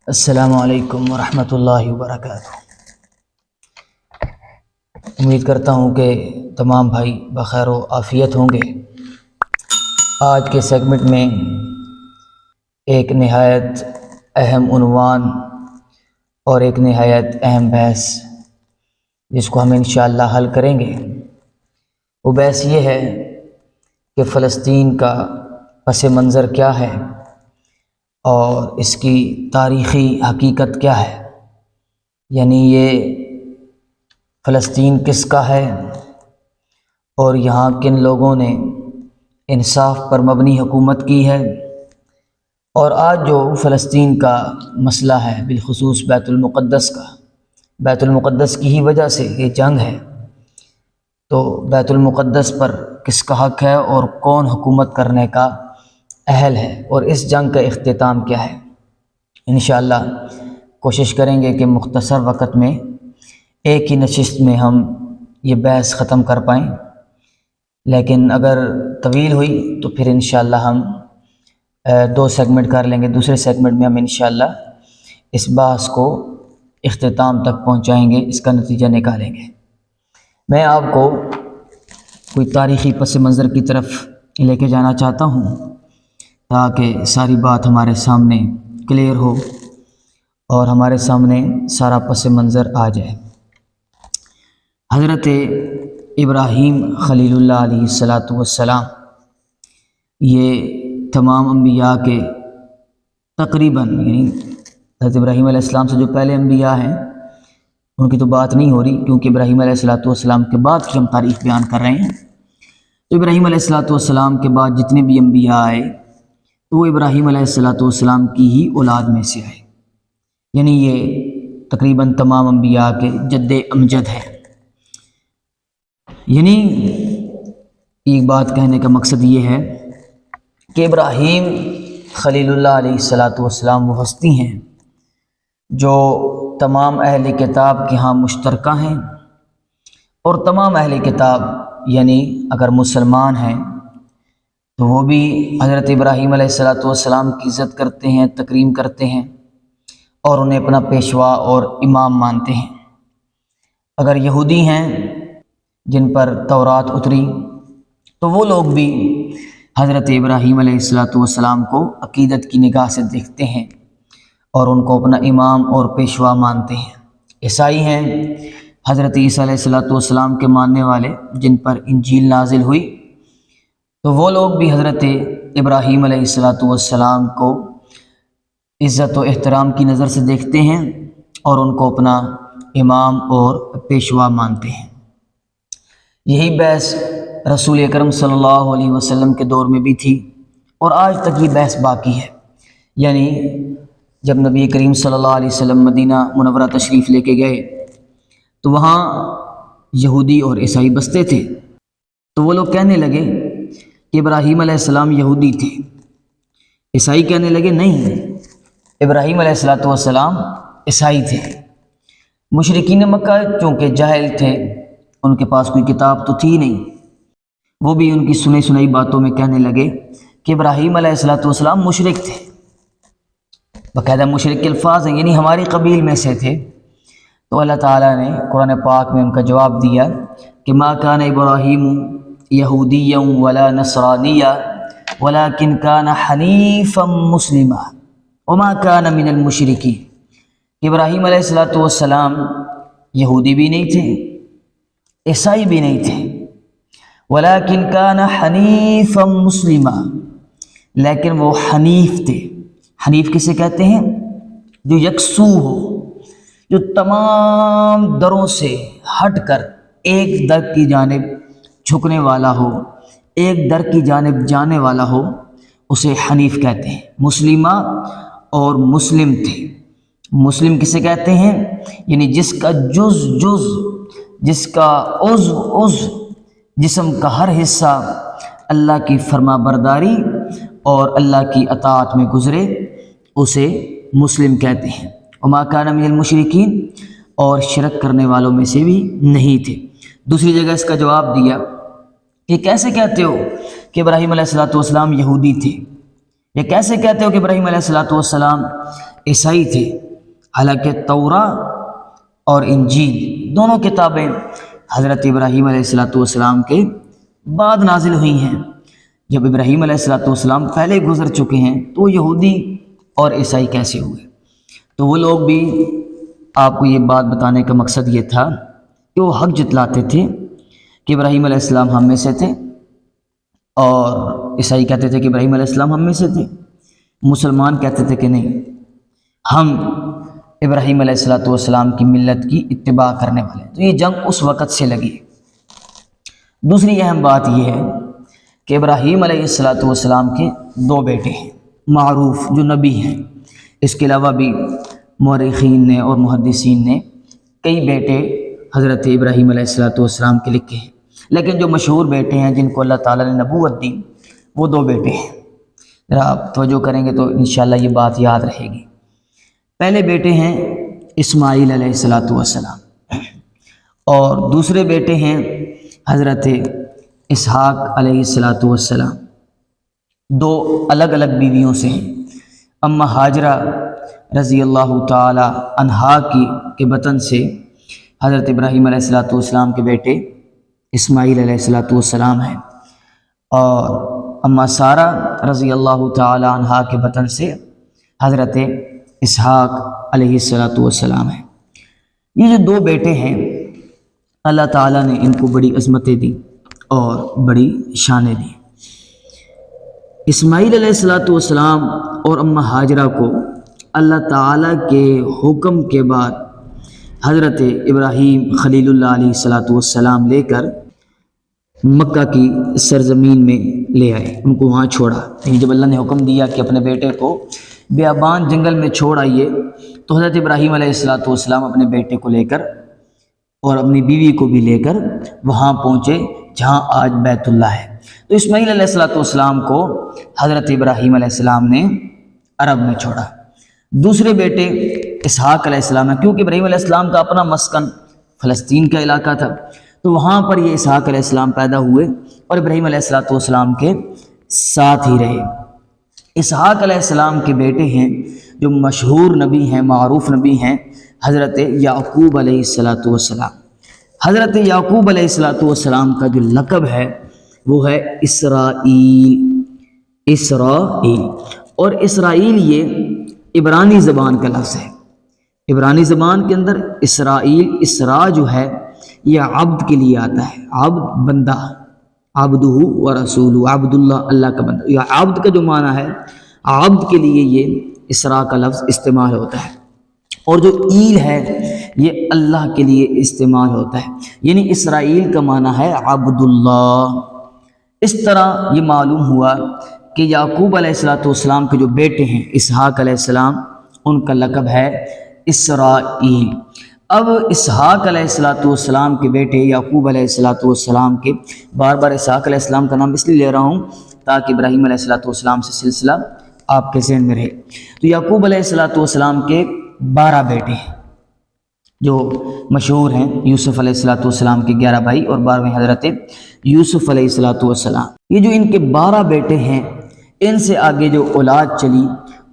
السلام علیکم ورحمۃ اللہ وبرکاتہ۔ امید کرتا ہوں کہ تمام بھائی بخیر و عافیت ہوں گے۔ آج کے سیگمنٹ میں ایک نہایت اہم عنوان اور ایک نہایت اہم بحث جس کو ہم انشاءاللہ حل کریں گے، وہ بحث یہ ہے کہ فلسطین کا پس منظر کیا ہے اور اس کی تاریخی حقیقت کیا ہے، یعنی یہ فلسطین کس کا ہے اور یہاں کن لوگوں نے انصاف پر مبنی حکومت کی ہے، اور آج جو فلسطین کا مسئلہ ہے بالخصوص بیت المقدس کا، بیت المقدس کی ہی وجہ سے یہ جنگ ہے، تو بیت المقدس پر کس کا حق ہے اور کون حکومت کرنے کا اہل ہے، اور اس جنگ کا اختتام کیا ہے۔ انشاءاللہ کوشش کریں گے کہ مختصر وقت میں ایک ہی نشست میں ہم یہ بحث ختم کر پائیں، لیکن اگر طویل ہوئی تو پھر انشاءاللہ ہم 2 سیگمنٹ کر لیں گے۔ دوسرے سیگمنٹ میں ہم انشاءاللہ اس بحث کو اختتام تک پہنچائیں گے، اس کا نتیجہ نکالیں گے۔ میں آپ کو کوئی تاریخی پس منظر کی طرف لے کے جانا چاہتا ہوں تاکہ ساری بات ہمارے سامنے کلیئر ہو اور ہمارے سامنے سارا پس منظر آ جائے۔ حضرت ابراہیم خلیل اللہ علیہ السلام یہ تمام انبیاء کے تقریباً، یعنی حضرت ابراہیم علیہ السلام سے جو پہلے انبیاء ہیں ان کی تو بات نہیں ہو رہی، کیونکہ ابراہیم علیہ السلام کے بعد کی ہم تاریخ بیان کر رہے ہیں۔ تو ابراہیم علیہ السلام کے بعد جتنے بھی انبیاء آئے تو وہ ابراہیم علیہ السلام کی ہی اولاد میں سے آئے، یعنی یہ تقریباً تمام انبیاء کے جد امجد ہے۔ یعنی ایک بات کہنے کا مقصد یہ ہے کہ ابراہیم خلیل اللہ علیہ السلام وہ ہستی ہیں جو تمام اہل کتاب کے ہاں مشترکہ ہیں، اور تمام اہل کتاب یعنی اگر مسلمان ہیں تو وہ بھی حضرت ابراہیم علیہ السلام کی عزت کرتے ہیں، تکریم کرتے ہیں اور انہیں اپنا پیشوا اور امام مانتے ہیں۔ اگر یہودی ہیں جن پر تورات اتری تو وہ لوگ بھی حضرت ابراہیم علیہ السلام کو عقیدت کی نگاہ سے دیکھتے ہیں اور ان کو اپنا امام اور پیشوا مانتے ہیں۔ عیسائی ہیں حضرت عیسیٰ علیہ السلام کے ماننے والے جن پر انجیل نازل ہوئی، تو وہ لوگ بھی حضرت ابراہیم علیہ السلام کو عزت و احترام کی نظر سے دیکھتے ہیں اور ان کو اپنا امام اور پیشوا مانتے ہیں۔ یہی بحث رسول اکرم صلی اللہ علیہ وسلم کے دور میں بھی تھی اور آج تک یہ بحث باقی ہے۔ یعنی جب نبی کریم صلی اللہ علیہ وسلم مدینہ منورہ تشریف لے کے گئے تو وہاں یہودی اور عیسائی بستے تھے، تو وہ لوگ کہنے لگے کہ ابراہیم علیہ السلام یہودی تھے، عیسائی کہنے لگے نہیں، ابراہیم علیہ السلام عیسائی تھے۔ مشرکین مکہ چونکہ جاہل تھے، ان کے پاس کوئی کتاب تو تھی نہیں، وہ بھی ان کی سنائی باتوں میں کہنے لگے کہ ابراہیم علیہ السلام مشرک تھے، باقاعدہ مشرک کے الفاظ ہیں، یعنی ہماری قبیل میں سے تھے۔ تو اللہ تعالیٰ نے قرآن پاک میں ان کا جواب دیا کہ ما کان ابراہیم یہودیا ولا نصرانیا ولکن کان حنیفا مسلما وما کان من المشرکین۔ ابراہیم علیہ السلام یہودی بھی نہیں تھے، عیسائی بھی نہیں تھے، ولیکن کان حنیفا مسلما، لیکن وہ حنیف تھے۔ حنیف کسے کہتے ہیں؟ جو یکسو ہو، جو تمام دروں سے ہٹ کر ایک در کی جانب جھکنے والا ہو، ایک در کی جانب جانے والا ہو، اسے حنیف کہتے ہیں۔ مسلمہ اور مسلم تھے۔ مسلم کسے کہتے ہیں؟ یعنی جس کا جز جس کا عضو جسم کا ہر حصہ اللہ کی فرما برداری اور اللہ کی اطاعت میں گزرے، اسے مسلم کہتے ہیں۔ وما کان من المشرکین، اور شرک کرنے والوں میں سے بھی نہیں تھے۔ دوسری جگہ اس کا جواب دیا کہ کیسے کہتے ہو کہ ابراہیم علیہ السلام یہودی تھے، یہ کیسے کہتے ہو کہ ابراہیم علیہ السلام عیسائی تھے؟ حالانکہ توراۃ اور انجیل دونوں کتابیں حضرت ابراہیم علیہ السلام کے بعد نازل ہوئی ہیں۔ جب ابراہیم علیہ السلام پہلے گزر چکے ہیں تو وہ یہودی اور عیسائی کیسے ہوئے؟ تو وہ لوگ بھی، آپ کو یہ بات بتانے کا مقصد یہ تھا کہ وہ حق جتلاتے تھے کہ ابراہیم علیہ السلام ہم میں سے تھے، اور عیسائی کہتے تھے کہ ابراہیم علیہ السلام ہم میں سے تھے، مسلمان کہتے تھے کہ نہیں، ہم ابراہیم علیہ السلام کی ملت کی اتباع کرنے والے۔ تو یہ جنگ اس وقت سے لگی۔ دوسری اہم بات یہ ہے کہ ابراہیم علیہ السلام کے 2 بیٹے ہیں معروف جو نبی ہیں، اس کے علاوہ بھی مورخین نے اور محدثین نے کئی بیٹے حضرت ابراہیم علیہ السلام کے لکھے ہیں، لیکن جو مشہور بیٹے ہیں جن کو اللہ تعالیٰ نے نبوت دی وہ 2 بیٹے ہیں۔ ذرا آپ توجہ کریں گے تو انشاءاللہ یہ بات یاد رہے گی۔ پہلے بیٹے ہیں اسماعیل علیہ السلام، اور دوسرے بیٹے ہیں حضرت اسحاق علیہ السلام۔ 2 الگ الگ بیویوں سے ہیں۔ اما ہاجرہ رضی اللہ تعالی عنہا کے بطن سے حضرت ابراہیم علیہ السلام کے بیٹے اسماعیل علیہ السلام ہیں، اور اما سارہ رضی اللہ تعالی عنہا کے بطن سے حضرت اسحاق علیہ السلام ہیں۔ یہ جو 2 بیٹے ہیں اللہ تعالیٰ نے ان کو بڑی عظمتیں دی اور بڑی شانیں دی۔ اسماعیل علیہ السلام اور اما ہاجرہ کو اللہ تعالیٰ کے حکم کے بعد حضرت ابراہیم خلیل اللہ علیہ السلام لے کر مکہ کی سرزمین میں لے آئے، ان کو وہاں چھوڑا۔ لیکن جب اللہ نے حکم دیا کہ اپنے بیٹے کو بیابان جنگل میں چھوڑ آئیے، تو حضرت ابراہیم علیہ السلام اپنے بیٹے کو لے کر اور اپنی بیوی کو بھی لے کر وہاں پہنچے جہاں آج بیت اللہ ہے۔ تو اسماعیل علیہ السلام کو حضرت ابراہیم علیہ السلام نے عرب میں چھوڑا۔ دوسرے بیٹے اسحاق علیہ السلام ہیں، کیونکہ ابراہیم علیہ السلام کا اپنا مسکن فلسطین کا علاقہ تھا، تو وہاں پر یہ اسحاق علیہ السلام پیدا ہوئے اور ابراہیم علیہ السلام کے ساتھ ہی رہے۔ اسحاق علیہ السلام کے بیٹے ہیں جو مشہور نبی ہیں، معروف نبی ہیں، حضرت یعقوب علیہ السلام۔ حضرت یعقوب علیہ السلام کا جو لقب ہے وہ ہے اسرائیل۔ اور اسرائیل یہ عبرانی زبان کا لفظ ہے۔ عبرانی زبان کے اندر اسرائیل، اسرا جو ہے یہ عبد کے لیے آتا ہے، عبد بندہ، عبدہ و رسولہ، عبد اللہ کا بندہ، یا عبد کا جو معنی ہے عبد کے لیے یہ اسرا کا لفظ استعمال ہوتا ہے، اور جو ایل ہے یہ اللہ کے لیے استعمال ہوتا ہے، یعنی اسرائیل کا معنی ہے عبد اللہ۔ اس طرح یہ معلوم ہوا کہ یعقوب علیہ السلام کے جو بیٹے ہیں اسحاق علیہ السلام، ان کا لقب ہے اسرائیل۔ اب اسحاق علیہ السلام کے بیٹے یعقوب علیہ السلام کے، بار بار اسحاق علیہ السلام کا نام اس لیے لے رہا ہوں تاکہ ابراہیم علیہ السلام سے سلسلہ آپ کے ذہن میں رہے۔ تو یعقوب علیہ السلام کے 12 بیٹے ہیں جو مشہور ہیں، یوسف علیہ السلام کے 11 بھائی اور 12ویں حضرت یوسف علیہ السلام۔ یہ جو ان کے 12 بیٹے ہیں، ان سے آگے جو اولاد چلی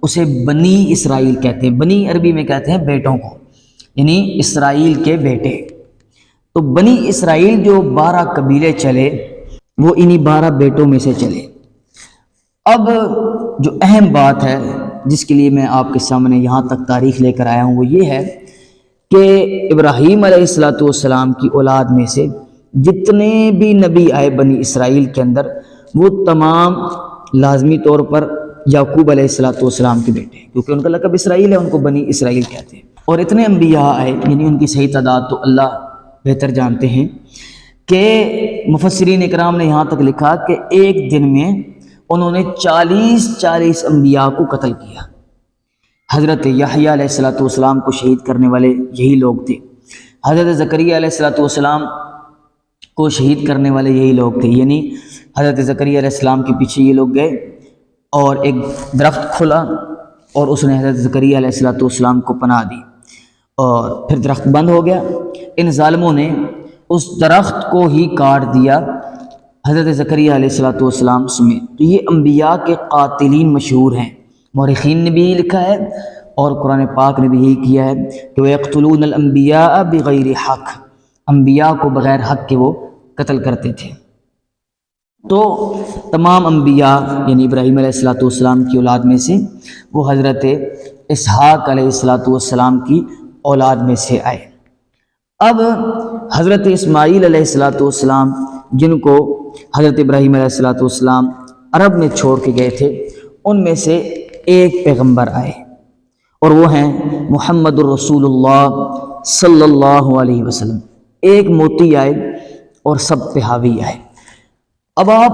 اسے بنی اسرائیل کہتے ہیں۔ بنی عربی میں کہتے ہیں بیٹوں کو، یعنی اسرائیل کے بیٹے۔ تو بنی اسرائیل جو 12 قبیلے چلے وہ انہی 12 بیٹوں میں سے چلے۔ اب جو اہم بات ہے جس کے لیے میں آپ کے سامنے یہاں تک تاریخ لے کر آیا ہوں وہ یہ ہے کہ ابراہیم علیہ السلام کی اولاد میں سے جتنے بھی نبی آئے بنی اسرائیل کے اندر، وہ تمام لازمی طور پر یعقوب علیہ السلام کے بیٹے ہیں، کیونکہ ان کا لقب اسرائیل ہے، ان کو بنی اسرائیل کہتے ہیں۔ اور اتنے انبیاء آئے، یعنی ان کی صحیح تعداد تو اللہ بہتر جانتے ہیں، کہ مفسرین اکرام نے یہاں تک لکھا کہ ایک دن میں انہوں نے 40 انبیاء کو قتل کیا۔ حضرت یحییٰ علیہ السلام کو شہید کرنے والے یہی لوگ تھے، حضرت زکریا علیہ السلام کو شہید کرنے والے یہی لوگ تھے، یعنی حضرت زکریا علیہ السلام کے پیچھے یہ لوگ گئے اور ایک درخت کھلا اور اس نے حضرت زکریا علیہ السلام کو پناہ دی، اور پھر درخت بند ہو گیا۔ ان ظالموں نے اس درخت کو ہی کاٹ دیا حضرت زکریا علیہ السلام سمیت، تو یہ انبیاء کے قاتلین مشہور ہیں۔ مورخین نے بھی یہی لکھا ہے اور قرآن پاک نے بھی یہی کیا ہے کہ وَيَقْتُلُونَ الْأَنْبِيَاءَ بِغَيْرِ حق، انبیاء کو بغیر حق کے وہ قتل کرتے تھے۔ تو تمام انبیاء یعنی ابراہیم علیہ السلام کی اولاد میں سے وہ حضرت اسحاق علیہ السلام کی اولاد میں سے آئے۔ اب حضرت اسماعیل علیہ السلام جن کو حضرت ابراہیم علیہ السلام عرب میں چھوڑ کے گئے تھے، ان میں سے ایک پیغمبر آئے اور وہ ہیں محمد الرسول اللہ صلی اللہ علیہ وسلم۔ ایک موتی آئے اور سب پہ حاوی آئے۔ اب آپ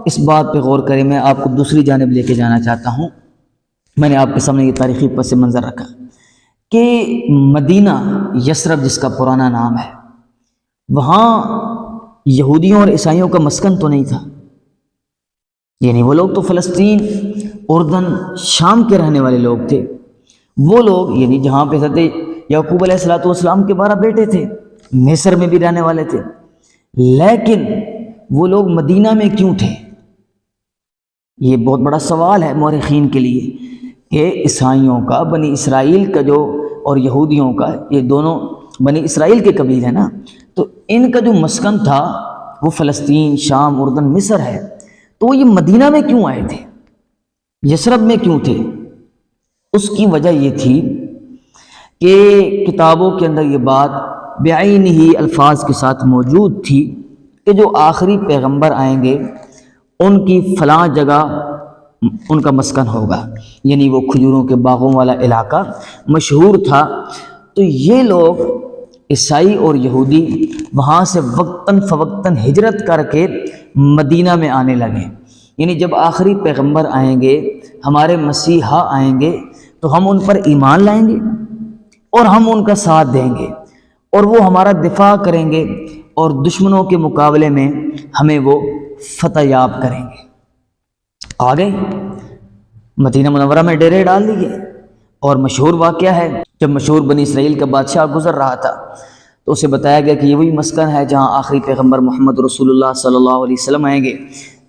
اس بات پہ غور کریں، میں آپ کو دوسری جانب لے کے جانا چاہتا ہوں۔ میں نے آپ کے سامنے یہ تاریخی پس منظر رکھا کہ مدینہ یثرب جس کا پرانا نام ہے، وہاں یہودیوں اور عیسائیوں کا مسکن تو نہیں تھا، یعنی وہ لوگ تو فلسطین، اردن، شام کے رہنے والے لوگ تھے۔ وہ لوگ یعنی جہاں پہ حضرت یعقوب علیہ السلام کے 12 بیٹے تھے، مصر میں بھی رہنے والے تھے، لیکن وہ لوگ مدینہ میں کیوں تھے؟ یہ بہت بڑا سوال ہے مورخین کے لیے کہ عیسائیوں کا، بنی اسرائیل کا جو اور یہودیوں کا، یہ دونوں بنی اسرائیل کے قبیل ہیں نا، تو ان کا جو مسکن تھا وہ فلسطین، شام، اردن، مصر ہے، تو وہ یہ مدینہ میں کیوں آئے تھے، یثرب میں کیوں تھے؟ اس کی وجہ یہ تھی کہ کتابوں کے اندر یہ بات بعین ہی الفاظ کے ساتھ موجود تھی کہ جو آخری پیغمبر آئیں گے ان کی فلاں جگہ ان کا مسکن ہوگا، یعنی وہ کھجوروں کے باغوں والا علاقہ مشہور تھا۔ تو یہ لوگ عیسائی اور یہودی وہاں سے وقتاً فوقتاً ہجرت کر کے مدینہ میں آنے لگے، یعنی جب آخری پیغمبر آئیں گے، ہمارے مسیحا آئیں گے، تو ہم ان پر ایمان لائیں گے اور ہم ان کا ساتھ دیں گے اور وہ ہمارا دفاع کریں گے اور دشمنوں کے مقابلے میں ہمیں وہ فتح یاب کریں گے۔ آ گئے مدینہ منورہ میں ڈیرے ڈال دیے، اور مشہور واقعہ ہے جب مشہور بنی اسرائیل کا بادشاہ گزر رہا تھا تو اسے بتایا گیا کہ یہ وہی مسکن ہے جہاں آخری پیغمبر محمد رسول اللہ صلی اللہ علیہ وسلم آئیں گے،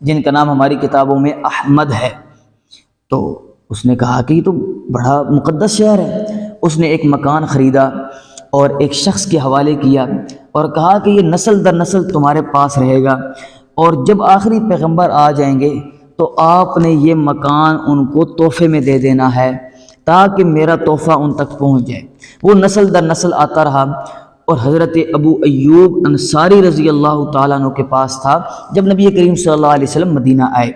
جن کا نام ہماری کتابوں میں احمد ہے۔ تو اس نے کہا کہ یہ تو بڑا مقدس شہر ہے۔ اس نے ایک مکان خریدا اور ایک شخص کے حوالے کیا اور کہا کہ یہ نسل در نسل تمہارے پاس رہے گا، اور جب آخری پیغمبر آ جائیں گے تو آپ نے یہ مکان ان کو تحفے میں دے دینا ہے تاکہ میرا تحفہ ان تک پہنچ جائے۔ وہ نسل در نسل آتا رہا، اور حضرت ابو ایوب انصاری رضی اللہ تعالیٰ عنہ کے پاس تھا جب نبی کریم صلی اللہ علیہ وسلم مدینہ آئے،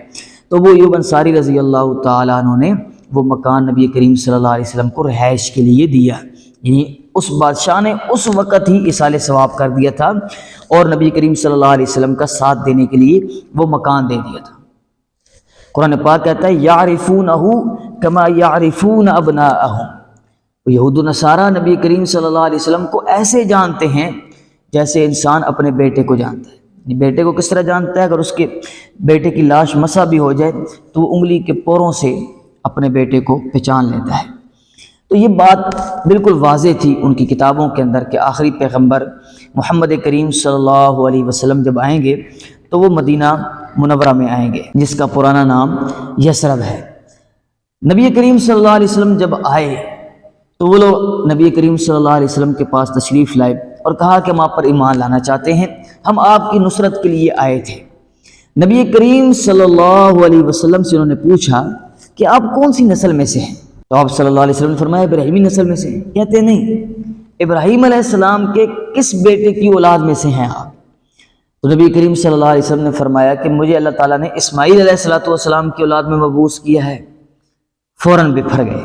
تو وہ ایوب انصاری رضی اللہ تعالیٰ عنہ نے وہ مکان نبی کریم صلی اللہ علیہ وسلم کو رہائش کے لیے دیا، یعنی اس بادشاہ نے اس وقت ہی ایصال ثواب کر دیا تھا اور نبی کریم صلی اللہ علیہ وسلم کا ساتھ دینے کے لیے وہ مکان دے دیا تھا۔ قرآن پاک کہتا ہے یعرفونہ کما یعرفون ابناءہم، یہود و نصارہ نبی کریم صلی اللہ علیہ وسلم کو ایسے جانتے ہیں جیسے انسان اپنے بیٹے کو جانتا ہے۔ بیٹے کو کس طرح جانتا ہے؟ اگر اس کے بیٹے کی لاش مسح بھی ہو جائے تو وہ انگلی کے پوروں سے اپنے بیٹے کو پہچان لیتا ہے۔ تو یہ بات بالکل واضح تھی ان کی کتابوں کے اندر کہ آخری پیغمبر محمد کریم صلی اللہ علیہ وسلم جب آئیں گے تو وہ مدینہ منورہ میں آئیں گے جس کا پرانا نام یثرب ہے۔ نبی کریم صلی اللہ علیہ وسلم جب آئے تو وہ لوگ نبی کریم صلی اللہ علیہ وسلم کے پاس تشریف لائے اور کہا کہ ہم آپ پر ایمان لانا چاہتے ہیں، ہم آپ کی نصرت کے لیے آئے تھے۔ نبی کریم صلی اللہ علیہ وسلم سے انہوں نے پوچھا کہ آپ کون سی نسل میں سے ہیں؟ تو آپ صلی اللہ علیہ وسلم نے فرمایا ابراہیمی نسل میں سے ہیں۔ کہتے نہیں، ابراہیم علیہ السلام کے کس بیٹے کی اولاد میں سے ہیں آپ؟ تو نبی کریم صلی اللہ علیہ وسلم نے فرمایا کہ مجھے اللہ تعالیٰ نے اسماعیل علیہ السلام کی اولاد میں مبعوث کیا ہے۔ فوراً بپھر گئے،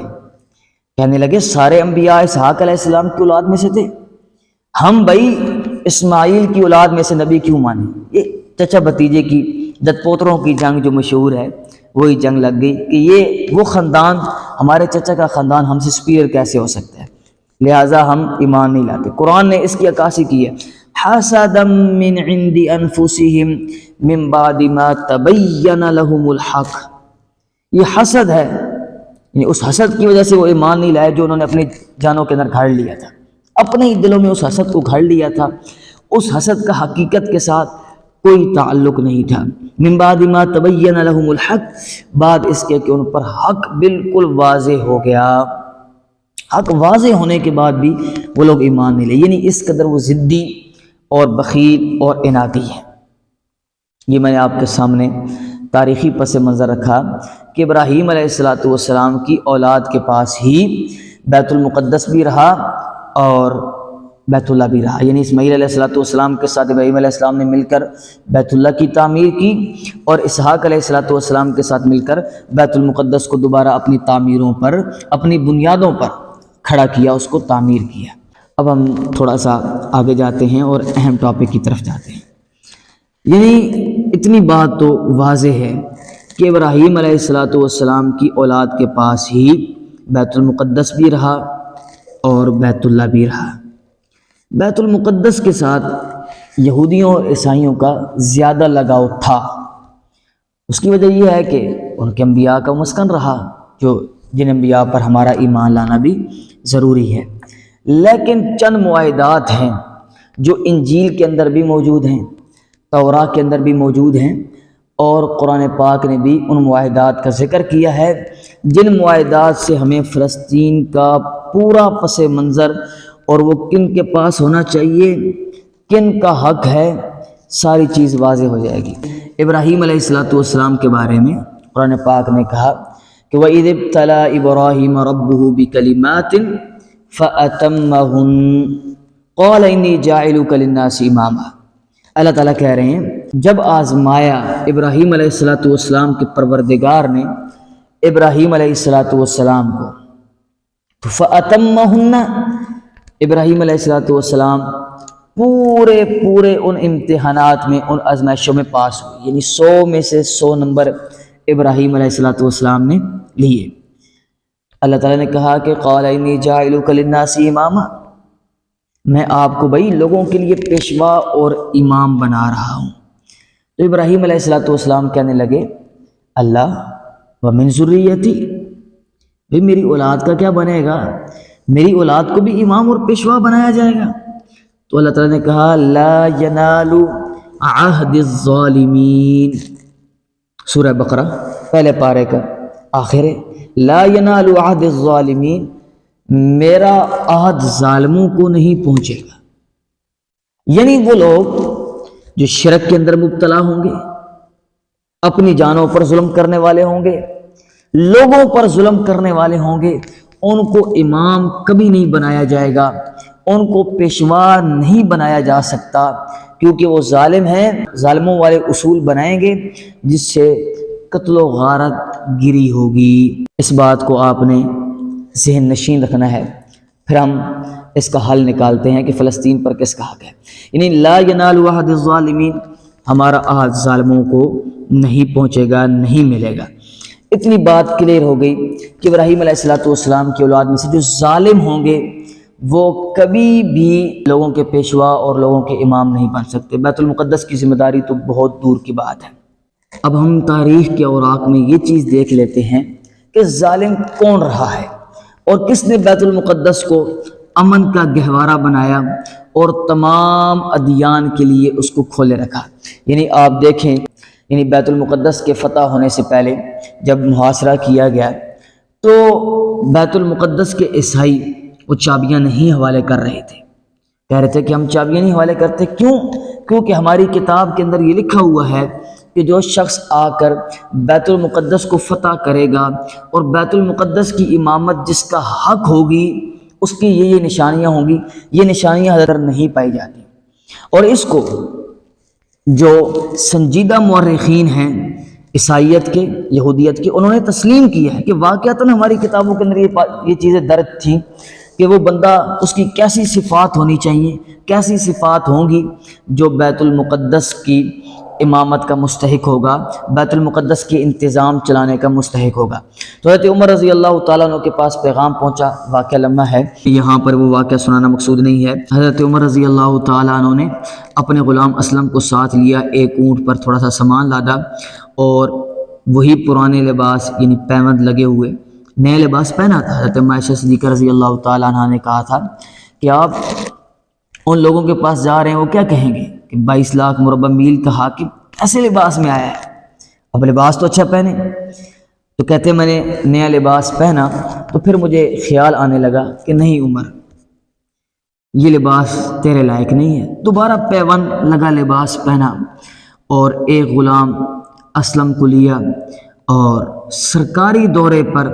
کہنے لگے سارے انبیاء اسحاق علیہ السلام کی اولاد میں سے تھے، ہم بھائی اسماعیل کی اولاد میں سے نبی کیوں مانیں؟ یہ چچا بھتیجے کی دد پوتروں کی جنگ جو مشہور ہے وہی جنگ لگ گئی کہ یہ وہ خاندان، ہمارے چچا کا خاندان ہم سے سپیریئر کیسے ہو سکتا ہے، لہٰذا ہم ایمان نہیں لاتے۔ قرآن نے اس کی عکاسی کی ہے، حسدا من عند انفسهم من بعد ما تبین لهم الحق، یہ حسد ہے، یعنی اس حسد کی وجہ سے وہ ایمان نہیں لائے جو انہوں نے اپنی جانوں کے اندر گھاڑ لیا تھا، اپنے ہی دلوں میں اس حسد کو گھاڑ لیا تھا۔ اس حسد کا حقیقت کے ساتھ کوئی تعلق نہیں تھا۔ من بعد ما تبین لهم الحق، بعد اس کے کہ ان پر حق بالکل واضح ہو گیا، حق واضح ہونے کے بعد بھی وہ لوگ ایمان نہیں لے، یعنی اس قدر وہ ضدی اور بخیل اور اناتی ہے۔ یہ میں نے آپ کے سامنے تاریخی پس منظر رکھا کہ ابراہیم علیہ السلام کی اولاد کے پاس ہی بیت المقدس بھی رہا اور بیت اللہ بھی رہا، یعنی اسماعیل علیہ السلام کے ساتھ ابراہیم علیہ السلام نے مل کر بیت اللہ کی تعمیر کی، اور اسحاق علیہ السلام کے ساتھ مل کر بیت المقدس کو دوبارہ اپنی تعمیروں پر، اپنی بنیادوں پر کھڑا کیا، اس کو تعمیر کیا۔ اب ہم تھوڑا سا آگے جاتے ہیں اور اہم ٹاپک کی طرف جاتے ہیں۔ یعنی اتنی بات تو واضح ہے کہ ابراہیم علیہ السلام کی اولاد کے پاس ہی بیت المقدس بھی رہا اور بیت اللہ بھی رہا۔ بیت المقدس کے ساتھ یہودیوں اور عیسائیوں کا زیادہ لگاؤ تھا، اس کی وجہ یہ ہے کہ ان کے انبیاء کا مسکن رہا، جن انبیاء پر ہمارا ایمان لانا بھی ضروری ہے۔ لیکن چند معاہدات ہیں جو انجیل کے اندر بھی موجود ہیں، توراۃ کے اندر بھی موجود ہیں، اور قرآن پاک نے بھی ان معاہدات کا ذکر کیا ہے، جن معاہدات سے ہمیں فلسطین کا پورا پس منظر اور وہ کن کے پاس ہونا چاہیے، کن کا حق ہے، ساری چیز واضح ہو جائے گی۔ ابراہیم علیہ السلام کے بارے میں قرآن پاک نے کہا کہ وَإِذِ ابْتَلَىٰ إِبْرَاهِيمَ رَبُّهُ بِكَلِمَاتٍ فَأَتَمَّهُنَّ قَالَ إِنِّي جَاعِلُكَ لِلنَّاسِ إِمَامًا۔ اللہ تعالیٰ کہہ رہے ہیں جب آزمایا ابراہیم علیہ السلام کے پروردگار نے ابراہیم علیہ السلام کو، تو فَأَتَمَّهُنَّ، ابراہیم علیہ السلام پورے ان امتحانات میں، ان آزمائشوں میں پاس ہوئے، یعنی 100 میں سے 100 نمبر ابراہیم علیہ السلام نے لیے۔ اللہ تعالیٰ نے کہا کہ قال انی جاعلک للناس اماما، میں آپ کو بھائی لوگوں کے لیے پیشوا اور امام بنا رہا ہوں۔ تو ابراہیم علیہ السلام کہنے لگے اللہ ومن ذریتی، بھائی میری اولاد کا کیا بنے گا، میری اولاد کو بھی امام اور پیشوا بنایا جائے گا؟ تو اللہ تعالیٰ نے کہا لا ینال عہد الظالمین، سورہ بقرہ پہلے پارے کا آخر ہے، لا ینال عہد الظالمین، میرا عہد ظالموں کو نہیں پہنچے گا۔ یعنی وہ لوگ جو شرک کے اندر مبتلا ہوں گے، اپنی جانوں پر ظلم کرنے والے ہوں گے، لوگوں پر ظلم کرنے والے ہوں گے، ان کو امام کبھی نہیں بنایا جائے گا، ان کو پیشوا نہیں بنایا جا سکتا، کیونکہ وہ ظالم ہیں، ظالموں والے اصول بنائیں گے جس سے قتل و غارت گری ہوگی۔ اس بات کو آپ نے ذہن نشین رکھنا ہے۔ پھر ہم اس کا حل نکالتے ہیں کہ فلسطین پر کس کا حق ہے۔ یعنی لا ینال عہد الظالمین، ہمارا عہد ظالموں کو نہیں پہنچے گا، نہیں ملے گا۔ اتنی بات کلیئر ہو گئی کہ ابراہیم علیہ السلام کی اولاد میں سے جو ظالم ہوں گے وہ کبھی بھی لوگوں کے پیشوا اور لوگوں کے امام نہیں بن سکتے۔ بیت المقدس کی ذمہ داری تو بہت دور کی بات ہے۔ اب ہم تاریخ کے اوراق میں یہ چیز دیکھ لیتے ہیں کہ ظالم کون رہا ہے اور کس نے بیت المقدس کو امن کا گہوارہ بنایا اور تمام ادیان کے لیے اس کو کھولے رکھا۔ یعنی آپ دیکھیں، یعنی بیت المقدس کے فتح ہونے سے پہلے جب محاصرہ کیا گیا تو بیت المقدس کے عیسائی وہ چابیاں نہیں حوالے کر رہے تھے، کہہ رہے تھے کہ ہم چابیاں نہیں حوالے کرتے۔ کیوں؟ کیونکہ ہماری کتاب کے اندر یہ لکھا ہوا ہے کہ جو شخص آ کر بیت المقدس کو فتح کرے گا اور بیت المقدس کی امامت جس کا حق ہوگی اس کی یہ نشانیاں ہوں گی، یہ نشانیاں حضرت نہیں پائی جاتی۔ اور اس کو جو سنجیدہ مورخین ہیں عیسائیت کے، یہودیت کے، انہوں نے تسلیم کیا ہے کہ واقعتاً ہماری کتابوں کے اندر یہ چیزیں درج تھیں کہ وہ بندہ، اس کی کیسی صفات ہونی چاہیے، کیسی صفات ہوں گی جو بیت المقدس کی امامت کا مستحق ہوگا، بیت المقدس کے انتظام چلانے کا مستحق ہوگا۔ تو حضرت عمر رضی اللہ تعالیٰ عنہ کے پاس پیغام پہنچا، واقعہ لمحہ ہے، یہاں پر وہ واقعہ سنانا مقصود نہیں ہے۔ حضرت عمر رضی اللہ تعالیٰ عنہ نے اپنے غلام اسلم کو ساتھ لیا، ایک اونٹ پر تھوڑا سا سامان لادا اور وہی پرانے لباس یعنی پیوند لگے ہوئے نئے لباس پہنا تھا۔ حضرت عائشہ صدیقہ رضی اللہ تعالیٰ عنہ نے کہا تھا کہ آپ ان لوگوں کے پاس جا رہے ہیں وہ کیا کہیں گے؟ کہ 22 لاکھ مربع میل کا حاکم ایسے لباس میں آیا ہے، اب لباس تو اچھا پہنے۔ تو کہتے میں نے نیا لباس پہنا تو پھر مجھے خیال آنے لگا کہ نہیں عمر، یہ لباس تیرے لائق نہیں ہے۔ دوبارہ پیوند لگا، لباس پہنا اور ایک غلام اسلم کو لیا اور سرکاری دورے پر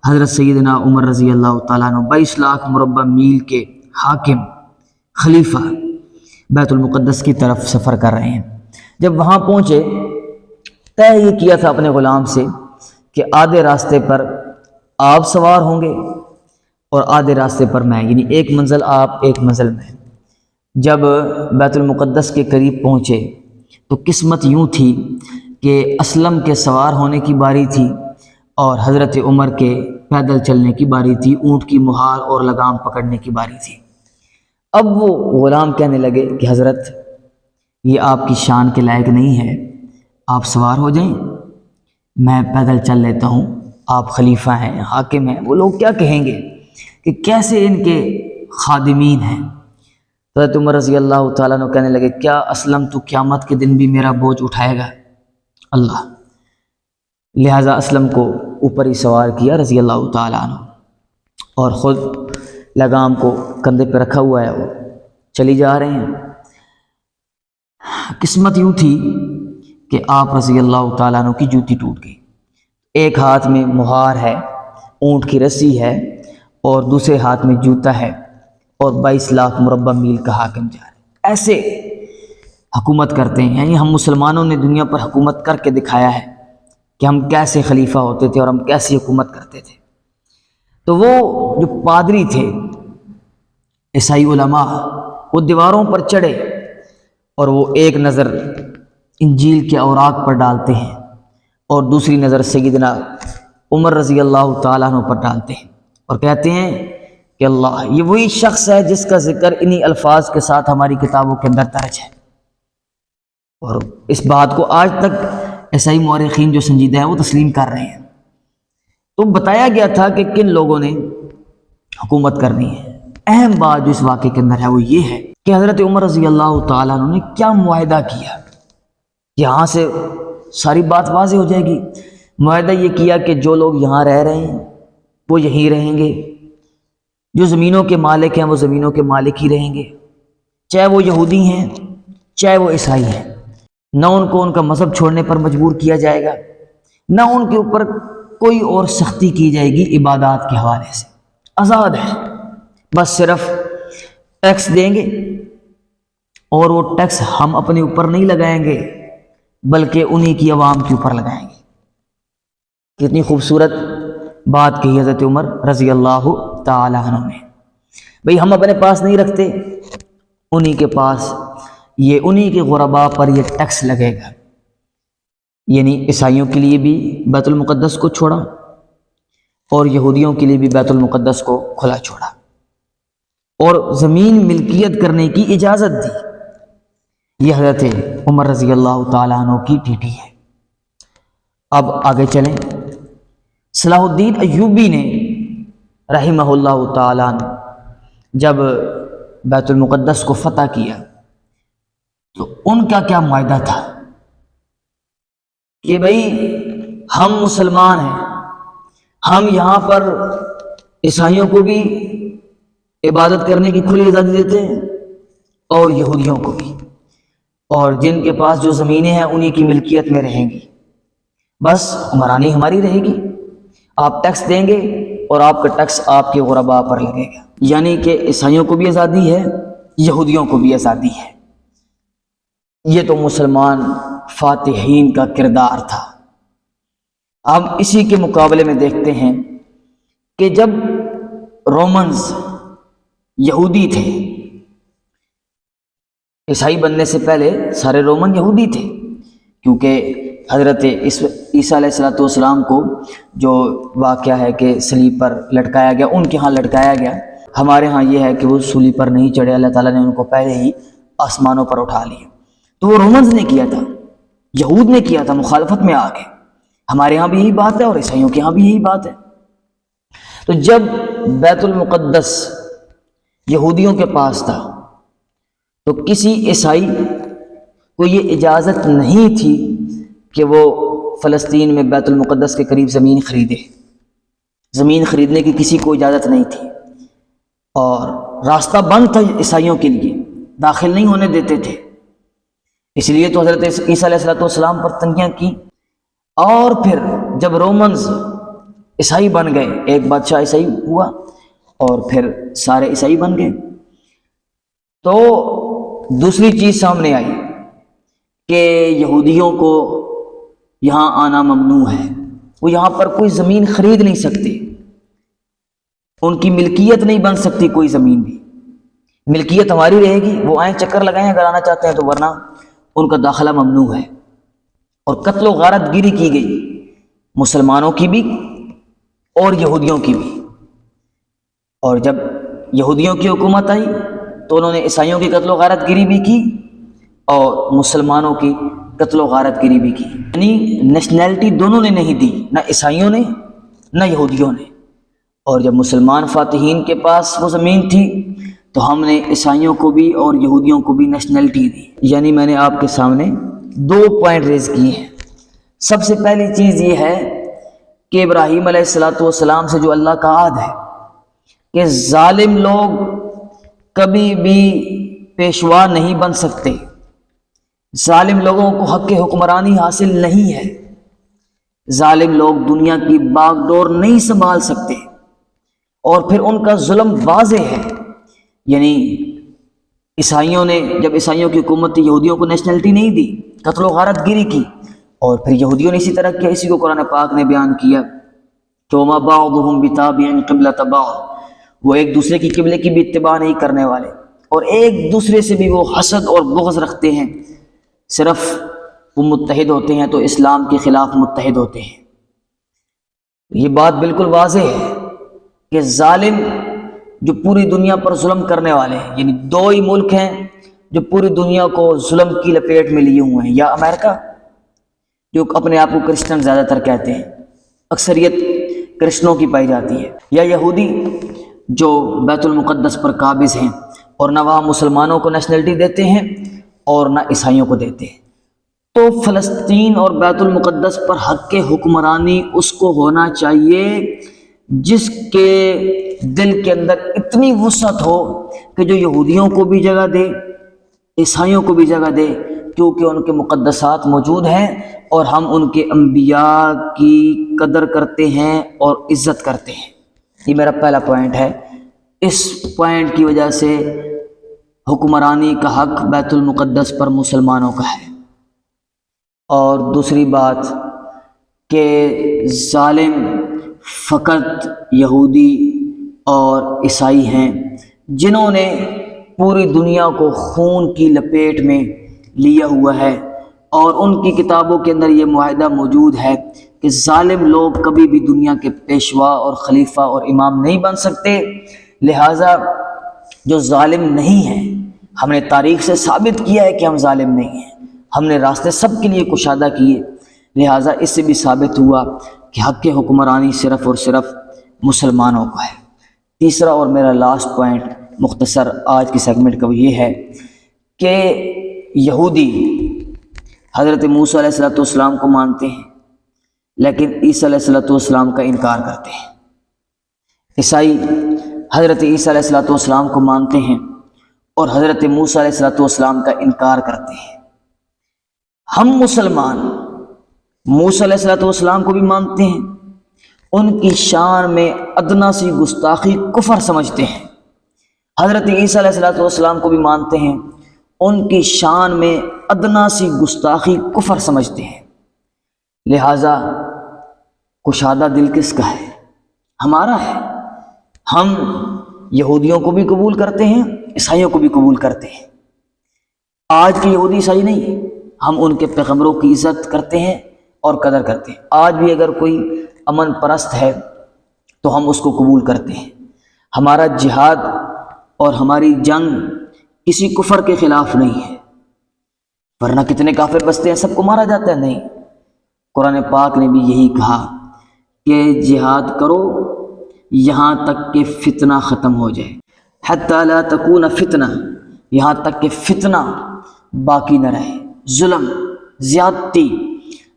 حضرت سیدنا عمر رضی اللہ تعالیٰ عنہ 22 لاکھ مربع میل کے حاکم خلیفہ بیت المقدس کی طرف سفر کر رہے ہیں۔ جب وہاں پہنچے، طے یہ کیا تھا اپنے غلام سے کہ آدھے راستے پر آپ سوار ہوں گے اور آدھے راستے پر میں، یعنی ایک منزل آپ ایک منزل میں۔ جب بیت المقدس کے قریب پہنچے تو قسمت یوں تھی کہ اسلم کے سوار ہونے کی باری تھی اور حضرت عمر کے پیدل چلنے کی باری تھی، اونٹ کی مہار اور لگام پکڑنے کی باری تھی۔ اب وہ غلام کہنے لگے کہ حضرت یہ آپ کی شان کے لائق نہیں ہے، آپ سوار ہو جائیں، میں پیدل چل لیتا ہوں، آپ خلیفہ ہیں، حاکم ہیں، وہ لوگ کیا کہیں گے کہ کیسے ان کے خادمین ہیں۔ حضرت عمر رضی اللہ تعالیٰ عنہ کہنے لگے کیا اسلم تو قیامت کے دن بھی میرا بوجھ اٹھائے گا؟ اللہ، لہٰذا اسلم کو اوپر ہی سوار کیا رضی اللہ تعالیٰ عنہ اور خود لگام کو کندھے پہ رکھا ہوا ہے، وہ چلی جا رہے ہیں۔ قسمت یوں تھی کہ آپ رضی اللہ تعالیٰ عنہ کی جوتی ٹوٹ گئی، ایک ہاتھ میں مہار ہے، اونٹ کی رسی ہے اور دوسرے ہاتھ میں جوتا ہے اور 22 لاکھ مربع میل کا حاکم جا رہا ہے۔ ایسے حکومت کرتے ہیں، یعنی ہم مسلمانوں نے دنیا پر حکومت کر کے دکھایا ہے کہ ہم کیسے خلیفہ ہوتے تھے اور ہم کیسی حکومت کرتے تھے۔ تو وہ جو پادری تھے، عیسائی علماء، وہ دیواروں پر چڑھے اور وہ ایک نظر انجیل کے اوراق پر ڈالتے ہیں اور دوسری نظر سیدنا عمر رضی اللہ تعالیٰ عنہ پر ڈالتے ہیں اور کہتے ہیں کہ اللہ، یہ وہی شخص ہے جس کا ذکر انہی الفاظ کے ساتھ ہماری کتابوں کے اندر درج ہے۔ اور اس بات کو آج تک عیسائی مورخین جو سنجیدہ ہیں وہ تسلیم کر رہے ہیں۔ تو بتایا گیا تھا کہ کن لوگوں نے حکومت کرنی ہے۔ اہم بات جو اس واقعے کے اندر ہے وہ یہ ہے کہ حضرت عمر رضی اللہ تعالیٰ عنہ نے کیا معاہدہ کیا، یہاں سے ساری بات واضح ہو جائے گی۔ معاہدہ یہ کیا کہ جو لوگ یہاں رہ رہے ہیں وہ یہیں رہیں گے، جو زمینوں کے مالک ہیں وہ زمینوں کے مالک ہی رہیں گے، چاہے وہ یہودی ہیں چاہے وہ عیسائی ہیں، نہ ان کو ان کا مذہب چھوڑنے پر مجبور کیا جائے گا، نہ ان کے اوپر کوئی اور سختی کی جائے گی عبادات کے حوالے سے، آزاد ہے، بس صرف ٹیکس دیں گے اور وہ ٹیکس ہم اپنے اوپر نہیں لگائیں گے بلکہ انہی کی عوام کے اوپر لگائیں گے۔ کتنی خوبصورت بات کہی حضرت عمر رضی اللہ تعالی عنہ نے، بھئی ہم اپنے پاس نہیں رکھتے، انہی کے پاس، یہ انہی کے غرباء پر یہ ٹیکس لگے گا۔ یعنی عیسائیوں کے لیے بھی بیت المقدس کو چھوڑا اور یہودیوں کے لیے بھی بیت المقدس کو کھلا چھوڑا اور زمین ملکیت کرنے کی اجازت دی۔ یہ حضرت عمر رضی اللہ تعالیٰ عنہ کی ڈیوٹی ہے۔ اب آگے چلیں۔ صلاح الدین ایوبی نے رحمہ اللہ تعالیٰ عنہ جب بیت المقدس کو فتح کیا تو ان کا کیا معاہدہ تھا کہ بھئی ہم مسلمان ہیں، ہم یہاں پر عیسائیوں کو بھی عبادت کرنے کی کھلی آزادی دیتے ہیں اور یہودیوں کو بھی، اور جن کے پاس جو زمینیں ہیں انہی کی ملکیت میں رہیں گی، بس حکمرانی ہماری رہے گی، آپ ٹیکس دیں گے اور آپ کا ٹیکس آپ کے غرباء پر لگے گا۔ یعنی کہ عیسائیوں کو بھی آزادی ہے، یہودیوں کو بھی آزادی ہے۔ یہ تو مسلمان فاتحین کا کردار تھا۔ اب اسی کے مقابلے میں دیکھتے ہیں کہ جب رومنز یہودی تھے، عیسائی بننے سے پہلے سارے رومن یہودی تھے، کیونکہ حضرت عیسیٰ علیہ السلام کو جو واقعہ ہے کہ صلیب پر لٹکایا گیا، ان کے ہاں لٹکایا گیا، ہمارے ہاں یہ ہے کہ وہ صلیب پر نہیں چڑھے، اللہ تعالیٰ نے ان کو پہلے ہی آسمانوں پر اٹھا لیا۔ تو وہ رومنز نے کیا تھا، یہود نے کیا تھا، مخالفت میں آ گئے۔ ہمارے ہاں بھی یہی بات ہے اور عیسائیوں کے ہاں بھی یہی بات ہے۔ تو جب بیت المقدس یہودیوں کے پاس تھا تو کسی عیسائی کو یہ اجازت نہیں تھی کہ وہ فلسطین میں بیت المقدس کے قریب زمین خریدے، زمین خریدنے کی کسی کو اجازت نہیں تھی، اور راستہ بند تھا عیسائیوں کے لیے، داخل نہیں ہونے دیتے تھے۔ اس لیے تو حضرت عیسیٰ علیہ السلام پر تنگیاں کی، اور پھر جب رومنز عیسائی بن گئے، ایک بادشاہ عیسائی ہوا اور پھر سارے عیسائی بن گئے، تو دوسری چیز سامنے آئی کہ یہودیوں کو یہاں آنا ممنوع ہے، وہ یہاں پر کوئی زمین خرید نہیں سکتے، ان کی ملکیت نہیں بن سکتی کوئی زمین بھی، ملکیت ہماری رہے گی، وہ آئیں چکر لگائیں اگر آنا چاہتے ہیں تو، ورنہ ان کا داخلہ ممنوع ہے۔ اور قتل و غارت گیری کی گئی، مسلمانوں کی بھی اور یہودیوں کی بھی، اور جب یہودیوں کی حکومت آئی تو انہوں نے عیسائیوں کی قتل و غارت گیری بھی کی اور مسلمانوں کی قتل و غارت گیری بھی کی، یعنی نیشنلٹی دونوں نے نہیں دی، نہ عیسائیوں نے نہ یہودیوں نے۔ اور جب مسلمان فاتحین کے پاس وہ زمین تھی تو ہم نے عیسائیوں کو بھی اور یہودیوں کو بھی نیشنلٹی دی۔ یعنی میں نے آپ کے سامنے 2 پوائنٹ ریز کیے ہیں۔ سب سے پہلی چیز یہ ہے کہ ابراہیم علیہ السلام سے جو اللہ کا عہد ہے کہ ظالم لوگ کبھی بھی پیشوا نہیں بن سکتے، ظالم لوگوں کو حق حکمرانی حاصل نہیں ہے، ظالم لوگ دنیا کی باغ ڈور نہیں سنبھال سکتے، اور پھر ان کا ظلم واضح ہے۔ یعنی عیسائیوں نے، جب عیسائیوں کی حکومت تھی، یہودیوں کو نیشنلٹی نہیں دی، قتل و غارت گیری کی، اور پھر یہودیوں نے اسی طرح کیا۔ اسی کو قرآن پاک نے بیان کیا کہ وَمَا بَعْضُهُمْ بِتَابِعٍ قِبْلَةَ بَعْضٍ، وہ ایک دوسرے کی قبلے کی بھی اتباع نہیں کرنے والے، اور ایک دوسرے سے بھی وہ حسد اور بغض رکھتے ہیں، صرف وہ متحد ہوتے ہیں تو اسلام کے خلاف متحد ہوتے ہیں۔ یہ بات بالکل واضح ہے کہ ظالم جو پوری دنیا پر ظلم کرنے والے ہیں، یعنی 2 ہی ملک ہیں جو پوری دنیا کو ظلم کی لپیٹ میں لیے ہوئے ہیں، یا امریکہ جو اپنے آپ کو کرسچن زیادہ تر کہتے ہیں، اکثریت کرسچنوں کی پائی جاتی ہے، یا یہودی جو بیت المقدس پر قابض ہیں اور نہ وہاں مسلمانوں کو نیشنلٹی دیتے ہیں اور نہ عیسائیوں کو دیتے ہیں۔ تو فلسطین اور بیت المقدس پر حق حکمرانی اس کو ہونا چاہیے جس کے دل کے اندر اتنی وسعت ہو کہ جو یہودیوں کو بھی جگہ دے، عیسائیوں کو بھی جگہ دے، کیونکہ ان کے مقدسات موجود ہیں اور ہم ان کے انبیاء کی قدر کرتے ہیں اور عزت کرتے ہیں۔ یہ میرا پہلا پوائنٹ ہے۔ اس پوائنٹ کی وجہ سے حکمرانی کا حق بیت المقدس پر مسلمانوں کا ہے۔ اور دوسری بات کہ ظالم فقط یہودی اور عیسائی ہیں جنہوں نے پوری دنیا کو خون کی لپیٹ میں لیا ہوا ہے، اور ان کی کتابوں کے اندر یہ معاہدہ موجود ہے کہ ظالم لوگ کبھی بھی دنیا کے پیشوا اور خلیفہ اور امام نہیں بن سکتے۔ لہٰذا جو ظالم نہیں ہیں، ہم نے تاریخ سے ثابت کیا ہے کہ ہم ظالم نہیں ہیں، ہم نے راستے سب کے لیے کشادہ کیے، لہٰذا اس سے بھی ثابت ہوا کہ حق حکمرانی صرف اور صرف مسلمانوں کا ہے۔ تیسرا اور میرا لاسٹ پوائنٹ مختصر آج کی سیگمنٹ کا یہ ہے کہ یہودی حضرت موسیٰ علیہ السلام کو مانتے ہیں لیکن عیسیٰ علیہ السلام کا انکار کرتے ہیں، عیسائی حضرت عیسیٰ علیہ السلام کو مانتے ہیں اور حضرت موسیٰ علیہ السلام کا انکار کرتے ہیں۔ ہم مسلمان موسیٰ علیہ السلام کو بھی مانتے ہیں، ان کی شان میں ادنا سی گستاخی کفر سمجھتے ہیں، حضرت عیسیٰ علیہ السلام کو بھی مانتے ہیں، ان کی شان میں ادنا سی گستاخی کفر سمجھتے ہیں۔ لہٰذا کشادہ دل کس کا ہے؟ ہمارا ہے۔ ہم یہودیوں کو بھی قبول کرتے ہیں، عیسائیوں کو بھی قبول کرتے ہیں۔ آج کے یہودی عیسائی نہیں، ہم ان کے پیغمبروں کی عزت کرتے ہیں اور قدر کرتے ہیں۔ آج بھی اگر کوئی امن پرست ہے تو ہم اس کو قبول کرتے ہیں۔ ہمارا جہاد اور ہماری جنگ کسی کفر کے خلاف نہیں ہے، ورنہ کتنے کافر بستے ہیں، سب کو مارا جاتا ہے؟ نہیں، قرآن پاک نے بھی یہی کہا کہ جہاد کرو یہاں تک کہ فتنہ ختم ہو جائے، حتی لا تکون فتنہ، یہاں تک کہ فتنہ باقی نہ رہے، ظلم، زیادتی،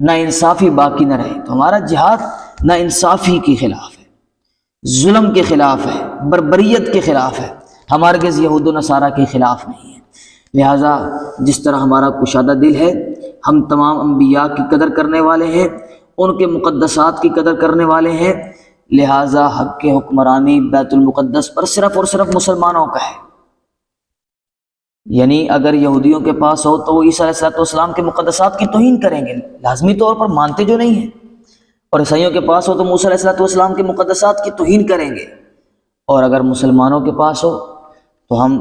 ناانصافی باقی نہ رہے۔ تو ہمارا جہاد ناانصافی کے خلاف ہے، ظلم کے خلاف ہے، بربریت کے خلاف ہے، ہمارے یہود و نصارہ کے خلاف نہیں ہے۔ لہٰذا جس طرح ہمارا کشادہ دل ہے، ہم تمام انبیاء کی قدر کرنے والے ہیں، ان کے مقدسات کی قدر کرنے والے ہیں، لہٰذا حق کے حکمرانی بیت المقدس پر صرف اور صرف مسلمانوں کا ہے۔ یعنی اگر یہودیوں کے پاس ہو تو وہ عیسیٰ علیہ السلام کے مقدسات کی توہین کریں گے، لازمی طور پر مانتے جو نہیں ہیں، اور عیسائیوں کے پاس ہو تو موسیٰ علیہ السلام کے مقدسات کی توہین کریں گے، اور اگر مسلمانوں کے پاس ہو تو ہم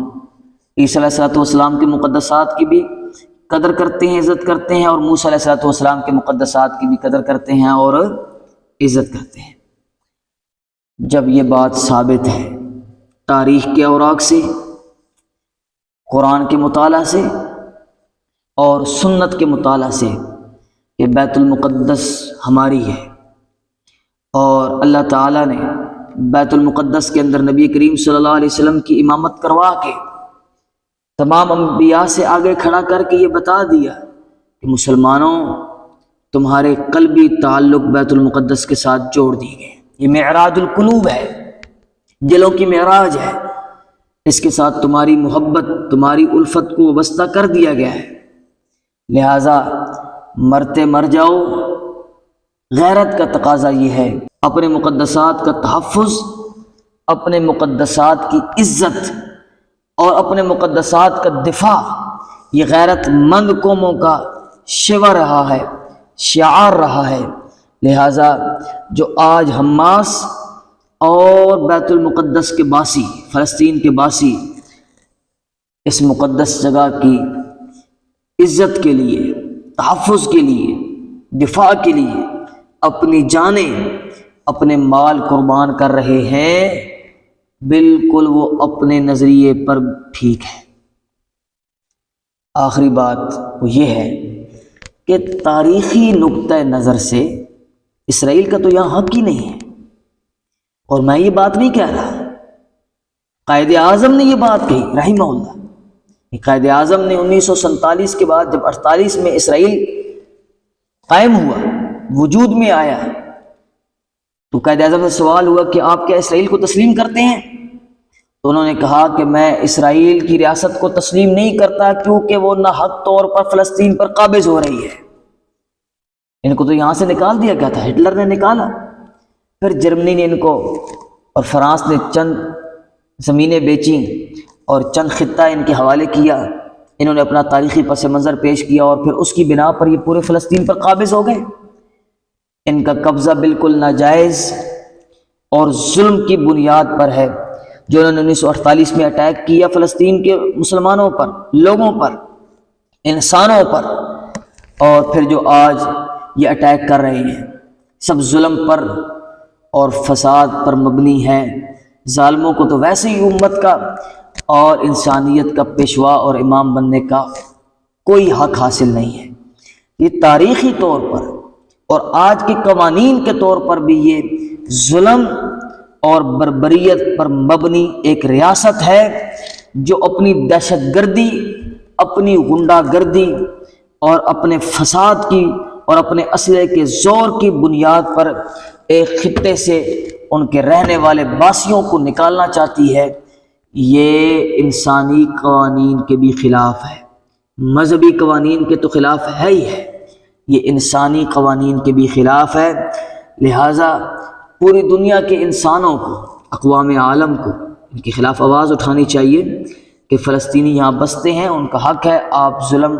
عیسیٰ علیہ السلام کے مقدسات کی بھی قدر کرتے ہیں، عزت کرتے ہیں، اور موسیٰ علیہ السلام کے مقدسات کی بھی قدر کرتے ہیں اور عزت کرتے ہیں۔ جب یہ بات ثابت ہے تاریخ کے اوراق سے، قرآن کے مطالعہ سے اور سنت کے مطالعہ سے کہ بیت المقدس ہماری ہے، اور اللہ تعالیٰ نے بیت المقدس کے اندر نبی کریم صلی اللہ علیہ وسلم کی امامت کروا کے تمام انبیاء سے آگے کھڑا کر کے یہ بتا دیا کہ مسلمانوں تمہارے قلبی تعلق بیت المقدس کے ساتھ جوڑ دیے گئے۔ یہ معراج القلوب ہے، دلوں کی معراج ہے، اس کے ساتھ تمہاری محبت، تمہاری الفت کو وابستہ کر دیا گیا ہے۔ لہٰذا مرتے مر جاؤ، غیرت کا تقاضا یہ ہے اپنے مقدسات کا تحفظ، اپنے مقدسات کی عزت اور اپنے مقدسات کا دفاع، یہ غیرت مند قوموں کا شیوا رہا ہے، شعار رہا ہے۔ لہٰذا جو آج حماس اور بیت المقدس کے باسی، فلسطین کے باسی اس مقدس جگہ کی عزت کے لیے، تحفظ کے لیے، دفاع کے لیے اپنی جانیں، اپنے مال قربان کر رہے ہیں، بالکل وہ اپنے نظریے پر ٹھیک ہے۔ آخری بات وہ یہ ہے کہ تاریخی نقطۂ نظر سے اسرائیل کا تو یہاں حق ہی نہیں ہے، اور میں یہ بات نہیں کہہ رہا، قائد اعظم نے یہ بات کہی رحمہ اللہ۔ قائد اعظم نے 1947 کے بعد جب 48 میں اسرائیل قائم ہوا، وجود میں آیا، تو قائد اعظم سے سوال ہوا کہ آپ کیا اسرائیل کو تسلیم کرتے ہیں؟ تو انہوں نے کہا کہ میں اسرائیل کی ریاست کو تسلیم نہیں کرتا، کیونکہ وہ ناحق طور پر فلسطین پر قابض ہو رہی ہے۔ ان کو تو یہاں سے نکال دیا گیا تھا، ہٹلر نے نکالا، پھر جرمنی نے ان کو اور فرانس نے چند زمینیں بیچیں اور چند خطہ ان کے حوالے کیا، انہوں نے اپنا تاریخی پس منظر پیش کیا، اور پھر اس کی بنا پر یہ پورے فلسطین پر قابض ہو گئے۔ ان کا قبضہ بالکل ناجائز اور ظلم کی بنیاد پر ہے، جو انہوں نے 1948 میں اٹیک کیا فلسطین کے مسلمانوں پر، لوگوں پر، انسانوں پر، اور پھر جو آج یہ اٹیک کر رہے ہیں، سب ظلم پر اور فساد پر مبنی ہے۔ ظالموں کو تو ویسے ہی امت کا اور انسانیت کا پیشوا اور امام بننے کا کوئی حق حاصل نہیں ہے۔ یہ تاریخی طور پر اور آج کے قوانین کے طور پر بھی یہ ظلم اور بربریت پر مبنی ایک ریاست ہے، جو اپنی دہشت گردی، اپنی غنڈہ گردی اور اپنے فساد کی اور اپنے اسلحے کے زور کی بنیاد پر ایک خطے سے ان کے رہنے والے باسیوں کو نکالنا چاہتی ہے۔ یہ انسانی قوانین کے بھی خلاف ہے، مذہبی قوانین کے تو خلاف ہے ہی ہے، یہ انسانی قوانین کے بھی خلاف ہے۔ لہٰذا پوری دنیا کے انسانوں کو، اقوام عالم کو ان کے خلاف آواز اٹھانی چاہیے کہ فلسطینی یہاں بستے ہیں، ان کا حق ہے، آپ ظلم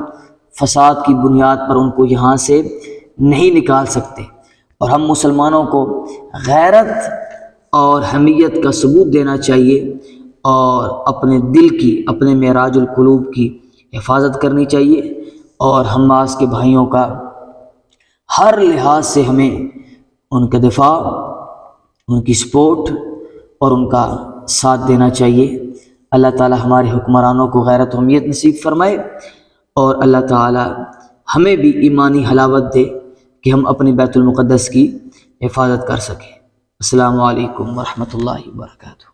فساد کی بنیاد پر ان کو یہاں سے نہیں نکال سکتے۔ اور ہم مسلمانوں کو غیرت اور حمیت کا ثبوت دینا چاہیے، اور اپنے دل کی، اپنے معراج القلوب کی حفاظت کرنی چاہیے، اور حماس کے بھائیوں کا ہر لحاظ سے ہمیں ان کا دفاع، ان کی سپورٹ اور ان کا ساتھ دینا چاہیے۔ اللہ تعالی ہمارے حکمرانوں کو غیرت و حمیت نصیب فرمائے، اور اللہ تعالی ہمیں بھی ایمانی حلاوت دے کہ ہم اپنی بیت المقدس کی حفاظت کر سکیں۔ السلام علیکم ورحمۃ اللہ وبرکاتہ۔